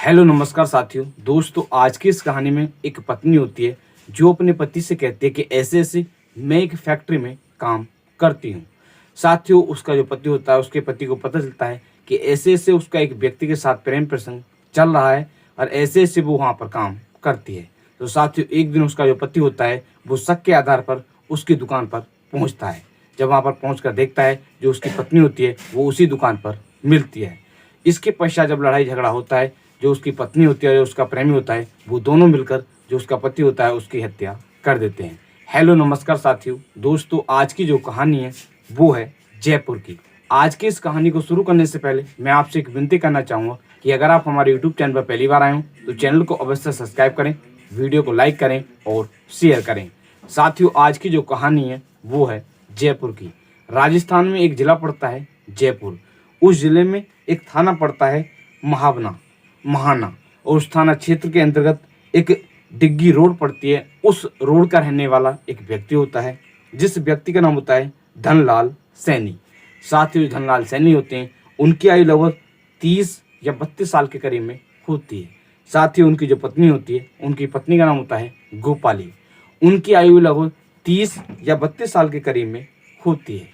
Hello नमस्कार साथियों। दोस्तों, आज की इस कहानी में एक पत्नी होती है जो अपने पति से कहती है कि ऐसे ऐसे मैं एक फैक्ट्री में काम करती हूँ। साथियों, उसका जो पति होता है उसके पति को पता चलता है कि ऐसे ऐसे उसका एक व्यक्ति के साथ प्रेम प्रसंग चल रहा है और ऐसे ऐसे वो वहाँ पर काम करती है। तो साथियों, एक दिन उसका जो पति होता है वो शक के आधार पर उसकी दुकान पर पहुँचता है। जब वहाँ पर पहुँच देखता है जो उसकी पत्नी होती है वो उसी दुकान पर मिलती है। इसके पश्चात जब लड़ाई झगड़ा होता है, जो उसकी पत्नी होती है, जो उसका प्रेमी होता है, वो दोनों मिलकर जो उसका पति होता है उसकी हत्या कर देते हैं। हेलो नमस्कार साथियों। दोस्तों, आज की जो कहानी है वो है जयपुर की। आज की इस कहानी को शुरू करने से पहले मैं आपसे एक विनती करना चाहूँगा कि अगर आप हमारे यूट्यूब चैनल पर पहली बार आए हो तो चैनल को अवश्य सब्सक्राइब करें, वीडियो को लाइक करें और शेयर करें। साथियों, आज की जो कहानी है वो है जयपुर की। राजस्थान में एक जिला पड़ता है जयपुर। उस जिले में एक थाना पड़ता है महाना, और उस थाना क्षेत्र के अंतर्गत एक डिग्गी रोड पड़ती है। उस रोड का रहने वाला एक व्यक्ति होता है जिस व्यक्ति का नाम होता है धनलाल सैनी। साथ ही धनलाल सैनी होते हैं, उनकी आयु लगभग 30 या 32 साल के करीब में होती है। साथ ही उनकी जो पत्नी होती है, उनकी पत्नी का नाम होता है गोपाली। उनकी आयु लगभग 30 या 32 साल के करीब में होती है।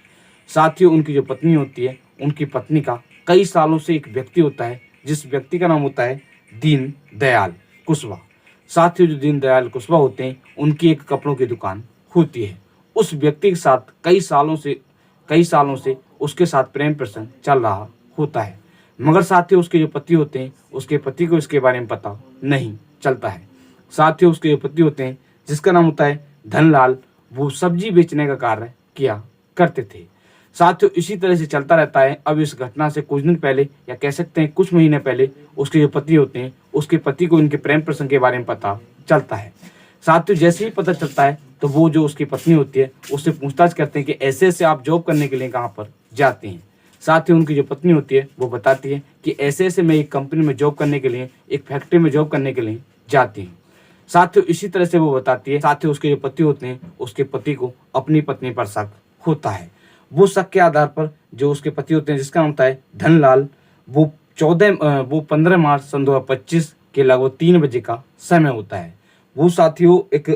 साथ ही उनकी जो पत्नी होती है, उनकी पत्नी का कई सालों से एक व्यक्ति होता है जिस व्यक्ति का नाम होता है दीन दयाल कुशवाहा। साथ ही जो दीन दयाल कुशवाहा होते हैं, उनकी एक कपड़ों की दुकान होती है। उस व्यक्ति के साथ कई सालों से उसके साथ प्रेम प्रसंग चल रहा होता है, मगर साथ ही उसके जो पति होते हैं, उसके पति को इसके बारे में पता नहीं चलता है। साथ ही उसके जो पति होते हैं जिसका नाम होता है धनलाल, वो सब्जी बेचने का कार्य किया करते थे। साथियों, इसी तरह से चलता रहता है। अब इस घटना से कुछ दिन पहले या कह सकते हैं कुछ महीने पहले उसके जो पति होते हैं, उसके पति को इनके प्रेम प्रसंग के बारे में पता चलता है। साथियों, जैसे ही पता चलता है तो वो जो उसकी पत्नी होती है उससे पूछताछ करते हैं कि ऐसे ऐसे आप जॉब करने के लिए कहाँ पर जाते हैं। साथ ही उनकी जो पत्नी होती है वो बताती है कि ऐसे ऐसे मैं एक कंपनी में जॉब करने के लिए, एक फैक्ट्री में जॉब करने के लिए जाती हूँ। साथियों, इसी तरह से वो बताती है। साथ ही उसके जो पति होते हैं, उसके पति को अपनी पत्नी पर शक होता है। वो शक के आधार पर जो उसके पति होते हैं जिसका नाम होता है धनलाल, वो 15 मार्च सन 2025 के लगभग 3 बजे का समय होता है। वो साथियों एक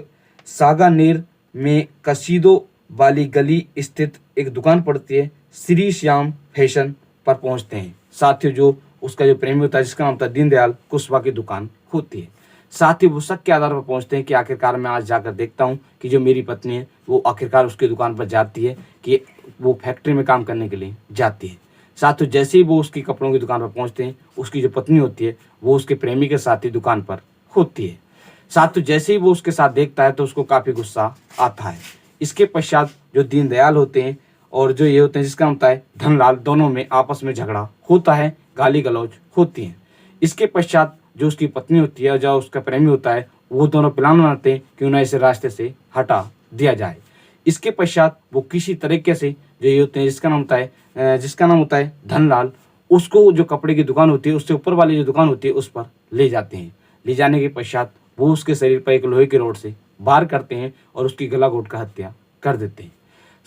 सागानेर में कसीदो वाली गली स्थित एक दुकान पड़ती है श्री श्याम फैशन पर पहुंचते हैं। साथियों, जो उसका जो प्रेमी होता है जिसका नाम होता है दीनदयाल कुशवाहा की दुकान होती है। साथ ही वो शक के आधार पर पहुंचते हैं कि आखिरकार मैं आज जाकर देखता हूं कि जो मेरी पत्नी है वो आखिरकार उसकी दुकान पर जाती है कि वो फैक्ट्री में काम करने के लिए जाती है। साथ ही जैसे ही वो उसकी कपड़ों की दुकान पर पहुंचते हैं, उसकी जो पत्नी होती है वो उसके प्रेमी के साथ ही दुकान पर होती है। साथ ही जैसे ही वो उसके साथ देखता है तो उसको काफ़ी गुस्सा आता है। इसके पश्चात जो दीनदयाल होते हैं और जो ये होते हैं जिसका नाम होता है धनलाल, दोनों में आपस में झगड़ा होता है, गाली गलौज होती है। इसके पश्चात जो उसकी पत्नी होती है और जो उसका प्रेमी होता है, वो दोनों प्लान बनाते हैं कि उन्हें इस रास्ते से हटा दिया जाए। इसके पश्चात वो किसी तरीके से जो ये होते हैं जिसका नाम होता है धनलाल, उसको जो कपड़े की दुकान होती है उससे ऊपर वाली जो दुकान होती है उस पर ले जाते हैं। ले जाने के पश्चात वो उसके शरीर पर एक लोहे की रॉड से वार करते हैं और उसकी गला घोंटकर हत्या कर देते हैं।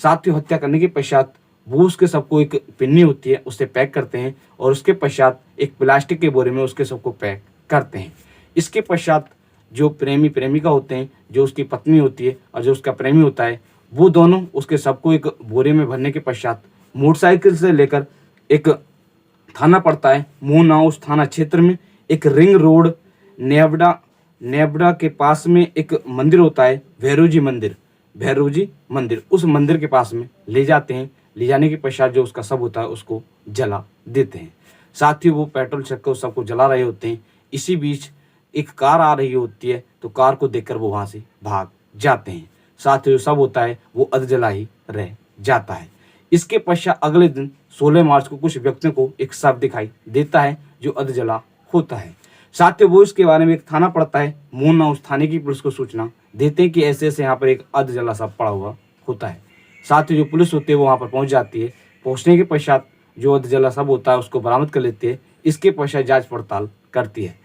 साथ ही हत्या करने के पश्चात वो उसके सबको एक पिन्नी होती है उससे पैक करते हैं और उसके पश्चात एक प्लास्टिक के बोरे में उसके सबको पैक करते हैं। इसके पश्चात जो प्रेमी प्रेमिका होते हैं, जो उसकी पत्नी होती है और जो उसका प्रेमी होता है, वो दोनों उसके सबको एक बोरे में भरने के पश्चात मोटरसाइकिल से लेकर एक थाना पड़ता है मोहना, उस थाना क्षेत्र में एक रिंग रोड नेवड़ा के पास में एक मंदिर होता है भैरोजी मंदिर, उस मंदिर के पास में ले जाते हैं। ले जाने के पश्चात जो उसका शव होता है उसको जला देते हैं। साथ ही वो पेट्रोल छक्कर उस सबको जला रहे होते हैं। इसी बीच एक कार आ रही होती है तो कार को देखकर वो वहाँ से भाग जाते हैं। साथ ही जो शव होता है वो अधजला ही रह जाता है। इसके पश्चात अगले दिन 16 मार्च को कुछ व्यक्तियों को एक शव दिखाई देता है जो अधजला होता है। साथ ही वो इसके बारे में एक थाना पड़ता है मोहना, उस थाने की पुलिस को सूचना देते हैं कि ऐसे ऐसे यहाँ पर एक अधजला शव पड़ा हुआ होता है। साथ ही जो पुलिस होती है वो वहाँ पर पहुँच जाती है। पहुँचने के पश्चात जो अधजला शव होता है उसको बरामद कर लेती है। इसके पश्चात जांच पड़ताल करती है।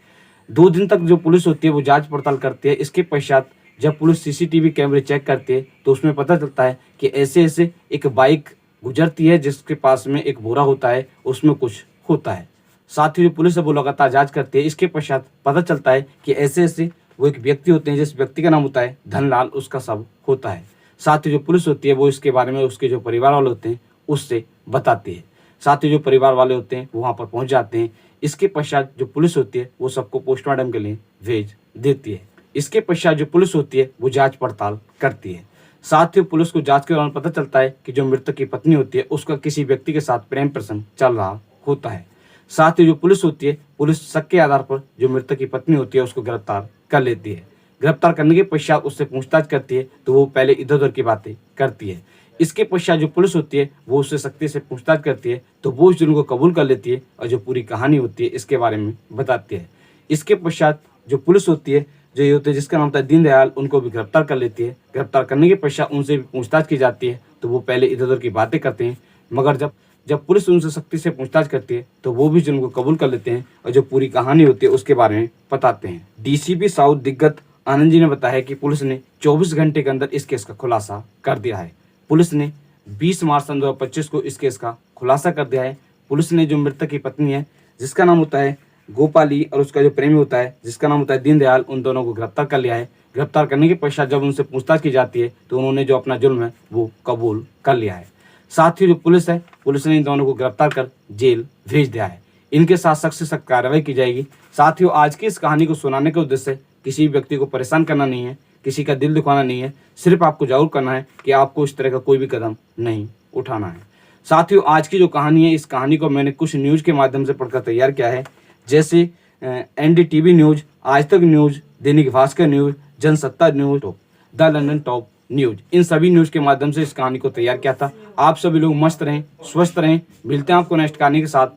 2 दिन तक जो पुलिस होती है वो जांच पड़ताल करती है। इसके पश्चात जब पुलिस सीसीटीवी कैमरे चेक करती है तो उसमें पता चलता है कि ऐसे ऐसे एक बाइक गुजरती है जिसके पास में एक बोरा होता है, उसमें कुछ होता है। साथ ही जो पुलिस है वो लगातार जांच करती है। इसके पश्चात पता चलता है कि ऐसे ऐसे वो एक व्यक्ति होते हैं, जिस व्यक्ति का नाम होता है धनलाल, उसका शव होता है। साथ ही जो पुलिस होती है वो इसके बारे में उसके जो परिवार वाले होते हैं उससे बताती है। साथ ही जो परिवार वाले होते हैं वो वहाँ पर पहुँच जाते हैं। इसके पश्चात जो पुलिस होती है वो सबको पोस्टमार्टम के लिए भेज देती है। इसके पश्चात जो पुलिस होती है वो जांच पड़ताल करती है। साथ ही पुलिस को जांच के दौरान पता चलता है कि जो मृतक की पत्नी होती है उसका किसी व्यक्ति के साथ प्रेम प्रसंग चल रहा होता है। साथ ही जो पुलिस होती है, पुलिस शक के आधार पर जो मृतक की पत्नी होती है उसको गिरफ्तार कर लेती है। गिरफ्तार करने के पश्चात उससे पूछताछ करती है तो वो पहले इधर उधर की बातें करती है। इसके पश्चात जो पुलिस होती है वो उससे सख्ती से पूछताछ करती है तो वो इस जुर्म को कबूल कर लेती है और जो पूरी कहानी होती है इसके बारे में बताती है। इसके पश्चात जो पुलिस होती है, जो ये होते हैं जिसका नाम होता है दीनदयाल, उनको भी गिरफ्तार कर लेती है। गिरफ्तार करने के पश्चात उनसे भी पूछताछ की जाती है तो वो पहले इधर उधर की बातें करते हैं, मगर जब पुलिस उनसे सख्ती से पूछताछ करती है तो वो भी जुर्म को कबूल कर लेते हैं और जो पूरी कहानी होती है उसके बारे में बताते हैं। डीसीपी साउथ दिग्गत आनंद जी ने बताया कि पुलिस ने 24 घंटे के अंदर इस केस का खुलासा कर दिया है। पुलिस ने 20 मार्च सन 2025 को इस केस का खुलासा कर दिया है। पुलिस ने जो मृतक की पत्नी है जिसका नाम होता है गोपाली और उसका जो प्रेमी होता है जिसका नाम होता है दीनदयाल, उन दोनों को गिरफ्तार कर लिया है। गिरफ्तार करने के पश्चात जब उनसे पूछताछ की जाती है तो उन्होंने जो अपना जुर्म है वो कबूल कर लिया है। साथ ही जो पुलिस है, पुलिस ने इन दोनों को गिरफ्तार कर जेल भेज दिया है। इनके साथ सख्त से सख्त कार्रवाई की जाएगी। साथ ही आज की इस कहानी को सुनाने का उद्देश्य किसी व्यक्ति को परेशान करना नहीं है, किसी का दिल दुखाना नहीं है, सिर्फ आपको जागरूक करना है कि आपको इस तरह का कोई भी कदम नहीं उठाना है। साथ ही आज की जो कहानी है, इस कहानी को मैंने कुछ न्यूज़ के माध्यम से पढ़कर तैयार किया है, जैसे NDTV न्यूज़, आज Tak news, Dainik Bhaskar news, Jansatta news, the London top news, इन सभी न्यूज़ के माध्यम से इस कहानी को तैयार किया था। आप सभी लोग मस्त रहें, स्वस्थ रहें। मिलते हैं आपको नेक्स्ट कहानी के साथ।